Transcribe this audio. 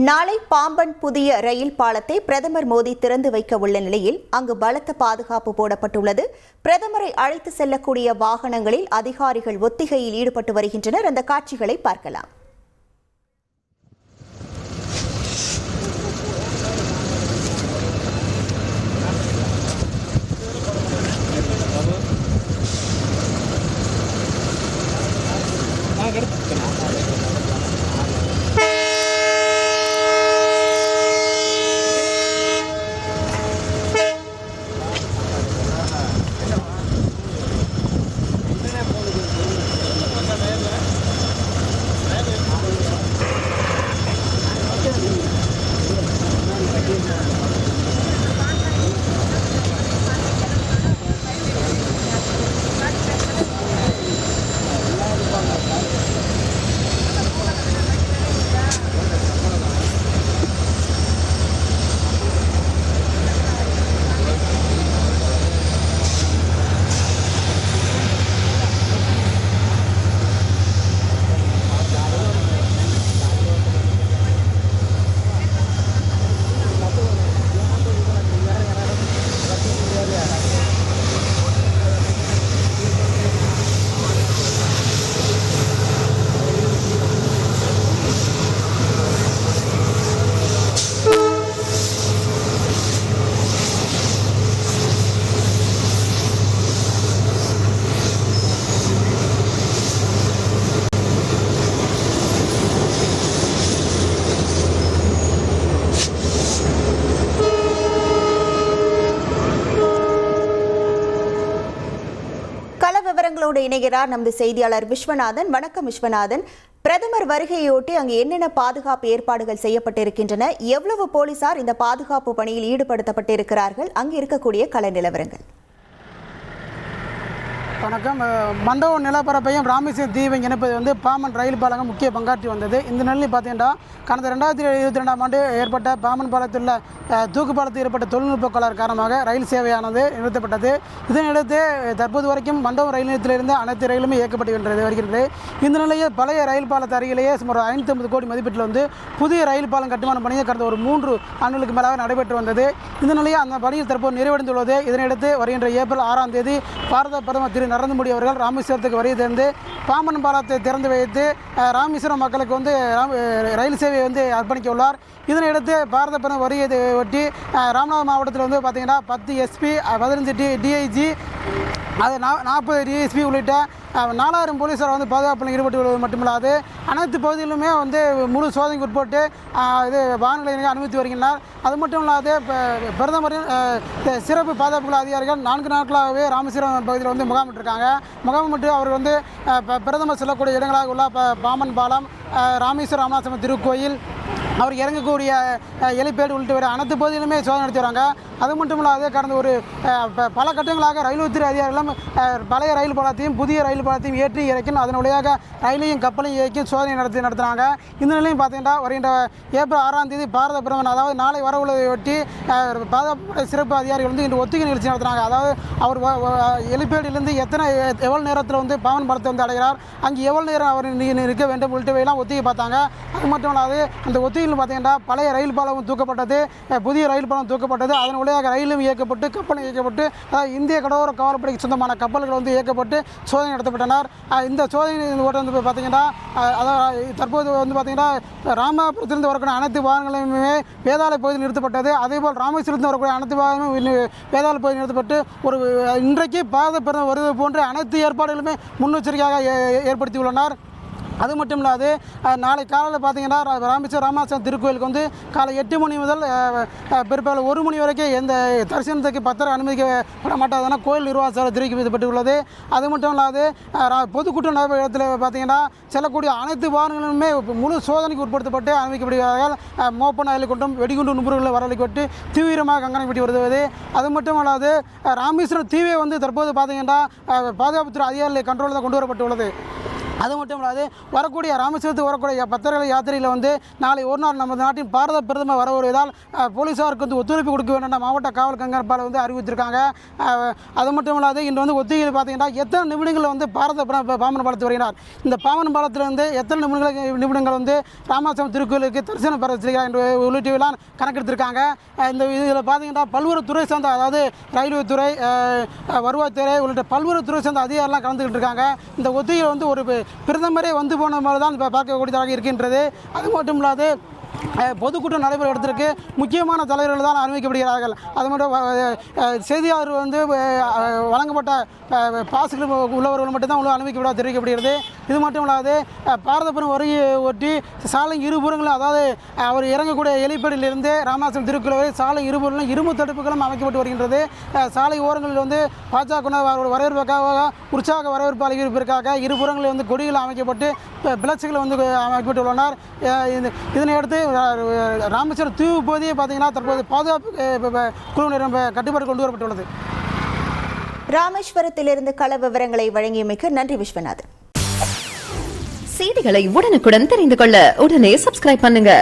நாளை பாம்பன் புதிய ரயில் பாலத்தை பிரதமர் மோடி திறந்து வைக்க உள்ள நிலையில் அங்கு பலத்த பாதுகாப்பு போடப்பட்டுள்ளது. பிரதமரை அழைத்து செல்லக்கூடிய வாகனங்களில் அதிகாரிகள் ஒத்திகையில் ஈடுபட்டு வருகின்றனர். அந்த காட்சிகளை பார்க்கலாம். விவரங்களோடு இணைகிறார் நமது செய்தியாளர் விஸ்வநாதன். வணக்கம் விஸ்வநாதன். பிரதமர் வருகையொட்டி அங்கு என்னென்ன பாதுகாப்பு ஏற்பாடுகள் செய்யப்பட்டிருக்கின்றன? எவ்வளவு போலீசார் இந்த பாதுகாப்பு பணியில் ஈடுபடுத்தப்பட்டிருக்கிறார்கள்? அங்கு இருக்கக்கூடிய கள நிலவரங்கள். வணக்கம். மண்டபம் நிலப்பரப்பையும் ராமேஸ்வரம் தீவை இணைப்பது பாம்பன் ரயில் பாலங்கள் முக்கிய பங்காற்றி வந்தது. இந்த நிலையில் பார்த்தீங்கன்னா கடந்த 2022ஆம் ஆண்டு ஏற்பட்ட பாம்பன் பாலத்தில் தூக்கு பாலத்தில் ஏற்பட்ட தொழில்நுட்ப கோளாறு காரணமாக ரயில் சேவையானது நிறுத்தப்பட்டது. இதனையடுத்து தற்போது வரைக்கும் மண்டபம் ரயில் நிலையத்திலிருந்து அனைத்து ரயிலுமே இயக்கப்பட்டு வருகிறது. இந்த நிலையில் பழைய ரயில் பாலத்து அருகிலேயே சுமார் 550 கோடி மதிப்பீட்டில் புதிய ரயில் பாலம் கட்டுமான பணியை கடந்த ஒரு 3 ஆண்டுகளுக்கு மேலாக நடைபெற்று வந்தது. இந்த நிலையில் அந்த பணியில் தற்போது நிறைவடைந்துள்ளது. இதனையடுத்து வருகின்ற ஏப்ரல் 6ஆம் தேதி பாரத பிரதமர் திரு நரேந்திர மோடி அவர்கள் ராமேஸ்வரத்துக்கு வருகை தந்து பாம்பன் பாலத்தை திறந்து வைத்து ராமேஸ்வரம் மக்களுக்கு ரயில் சேவையை அர்ப்பணிக்க உள்ளார். இதனையடுத்து பாரத பிரதமர் வருகையை ஒட்டி ராமநாதபுரம் மாவட்டத்தில் பார்த்தீங்கன்னா 10 SP 15 DIG அது 40 DSP உள்ளிட்ட 4000 போலீஸார் பாதுகாப்பில் ஈடுபட்டு வருவது மட்டுமில்லாது அனைத்து பகுதிகளிலுமே முழு சோதனைக்கு உட்பட்டு இது வாகனங்களை அனுமதி வருகின்றனர். அது மட்டும் இல்லாது பிரதமரின் சிறப்பு பாதுகாப்பு அதிகாரிகள் 4 நாட்களாகவே ராமேஸ்வரம் பகுதியில் முகாமிட்டிருக்காங்க. முகாமிட்டு அவர் பிரதமர் செல்லக்கூடிய இடங்களாக உள்ள பாம்பன் பாலம், ராமேஸ்வரம் ராமநாதபுரம் திருக்கோயில், அவர் இறங்கக்கூடிய எலிப்பேடு உள்ளிட்ட அனைத்து பகுதியிலுமே சோதனை நடத்தி வராங்க. அது மட்டும் இல்லாது கடந்த ஒரு பல கட்டங்களாக ரயில்வேத்துறை அதிகாரிகளும் பழைய ரயில் பாலத்தையும் புதிய ரயில் பாலத்தையும் ஏற்றி இறக்கி அதன் வழியாக ரயிலையும் கப்பலையும் இயக்கி சோதனை நடத்தினாங்க. இந்த நிலையும் பார்த்தீங்கன்னா வருகின்ற ஏப்ரல் 6ஆம் தேதி பாரத பிரதமர் அதாவது நாளை வர உள்ளதையொட்டி பாதுகாப்பு சிறப்பு அதிகாரிகள் இன்று ஒத்திகை நிகழ்ச்சி நடத்தினாங்க. அதாவது அவர் எலிப்பேடிலிருந்து எவ்வளோ நேரத்தில் பாம்பன் பாலத்தை அடைகிறார், அங்கே எவ்வளோ நேரம் அவர் நிற்க வேண்டும் உள்ளிட்டவையெல்லாம் ஒத்திகை பார்த்தாங்க. அது மட்டும் இல்லாது அந்த ஒத்திகையில் பார்த்தீங்கன்னா பழைய ரயில் பாலம் தூக்கப்பட்டது, புதிய ரயில் பாலம் தூக்கப்பட்டது, அதன் வழியாக ரயிலும் இயக்கப்பட்டு கப்பலும் இயக்கப்பட்டு இந்திய கடலோர காவல்படைக்கு சொந்தமான கப்பல்கள் இயக்கப்பட்டு சோதனை நடத்தப்பட்டனர். இந்த சோதனை ஓட்டம் பார்த்தீங்கன்னா தற்போது பார்த்தீங்கன்னா ராமபுரத்திலிருந்து வரக்கூடிய அனைத்து வாகனங்களுமே வேதாளை பகுதியில் நிறுத்தப்பட்டது. அதேபோல் ராமேஸ்வரத்திலிருந்து வரக்கூடிய அனைத்து வாகனங்களும் வேதாளை பகுதியில் நிறுத்தப்பட்டு இன்றைக்கு பாரத பிரதமர் வருவது போன்ற அனைத்து ஏற்பாடுகளுமே முன்னெச்சரிக்கையாக ஏற்படுத்தியுள்ளனர். அது மட்டும் இல்லாது நாளை காலையில் பார்த்தீங்கன்னா ராமேஸ்வரம் திருக்கோயிலுக்கு காலை 8 மணி முதல் பிற்பகல் 1 மணி வரைக்கும் எந்த தரிசனத்துக்கு பத்திரம் அனுமதிக்கப்பட மாட்டாதுன்னா கோயில் நிர்வாகத்தால் தெரிவிக்கப்பட்டுள்ளது. அது மட்டும் இல்லாது பொதுக்கூட்டம் நடைபெறும் இடத்துல பார்த்தீங்கன்னா செல்லக்கூடிய அனைத்து வாகனங்களுமே முழு சோதனைக்கு உட்படுத்தப்பட்டு அனுமதிக்கப்படுகிறார்கள். மோப்ப நாயில் கொண்டும் வெடிகுண்டு நுபுறுகளை வரவழைக்கப்பட்டு தீவிரமாக கண்காணிக்கப்பட்டு வருவது. அது மட்டும் இல்லாது ராமேஸ்வரம் தீவை தற்போது பார்த்தீங்கன்னா பாதுகாப்புத்துறை அதிகாரிகளை கண்ட்ரோலில் தான் கொண்டு வரப்பட்டுள்ளது. அது மட்டும் இல்லாது வரக்கூடிய ராமேஸ்வரத்துக்கு வரக்கூடிய பக்தர்கள் யாத்திரையில் வந்து நாளை ஒரு நாள் நமது நாட்டின் பாரத பிரதமர் வர வருவதால் போலீஸாருக்கு வந்து ஒத்துழைப்பு கொடுக்க வேண்டும் மாவட்ட காவல் கண்காணிப்பாளர் வந்து அறிவித்திருக்காங்க. அது மட்டும் இல்லாது இன்று வந்து ஒத்திகையில் பார்த்தீங்கன்னா எத்தனை நிமிடங்கள் வந்து பாம்பன் பாலத்து வருகிறார். இந்த பாம்பன் பாலத்திலிருந்து எத்தனை நிமிடங்கள் வந்து ராமேஸ்வரம் திருக்கோயிலுக்கு தரிசனம் பெற செய்கிறார் என்று உள்ளிட்டவையெல்லாம் கணக்கெடுத்திருக்காங்க. இந்த இதில் பார்த்தீங்கன்னா பல்வேறு துறை சார்ந்த, அதாவது ரயில்வே துறை, வருவாய்த்துறை உள்ளிட்ட பல்வேறு துறை சார்ந்த அதிகாரிலாம் கலந்துக்கிட்டு இருக்காங்க. இந்த ஒத்திகையில் வந்து ஒரு பிரதமரே வந்து போன மாதிரி தான் பார்க்கக்கூடியதாக இருக்கின்றது. அது மட்டும் இல்லாது பொதுக்கூட்டம் நடைபெறும் இடத்திற்கு முக்கியமான தலைவர்கள் தான் அறிவிக்கப்படுகிறார்கள். அது மட்டும் செய்தியாளர் வந்து வழங்கப்பட்ட பாசுகள் உள்ளவர்கள் மட்டும்தான் உள்ள அனுமதிக்கப்பட தெரிவிக்கப்படுகிறது. இது மட்டும் இல்லாது பாரதபுரம் வருகையை ஒட்டி சாலை இருபுறங்களும், அதாவது அவர் இறங்கக்கூடிய எலிப்படியிலிருந்து ராமேஸ்வரம் திருக்குறள் வரை சாலை இருபுறங்களும் இரும்பு தடுப்புகளும் அமைக்கப்பட்டு வருகின்றது. சாலை ஓரங்களில் வந்து பாஜக வரவேற்புக்காக, உற்சாக வரவேற்பு அளிப்பதற்காக இருபுறங்களில் வந்து கொடிகள் அமைக்கப்பட்டு பிளட்சுகள் வந்து அமைக்கப்பட்டு உள்ளனர். இதனையடுத்து ராமேஸ்வரம் தீவு பகுதியை பார்த்தீங்கன்னா தற்போது பாதுகாப்பு குழுவினரும் கட்டுப்பாடு கொண்டு வரப்பட்டுள்ளது. ராமேஸ்வரத்திலிருந்து கள விவரங்களை வழங்கியமைக்கு நன்றி விஸ்வநாதன். செய்திகளை உடனுக்குடன் தெரிந்து கொள்ள உடனே சப்ஸ்கிரைப் பண்ணுங்க.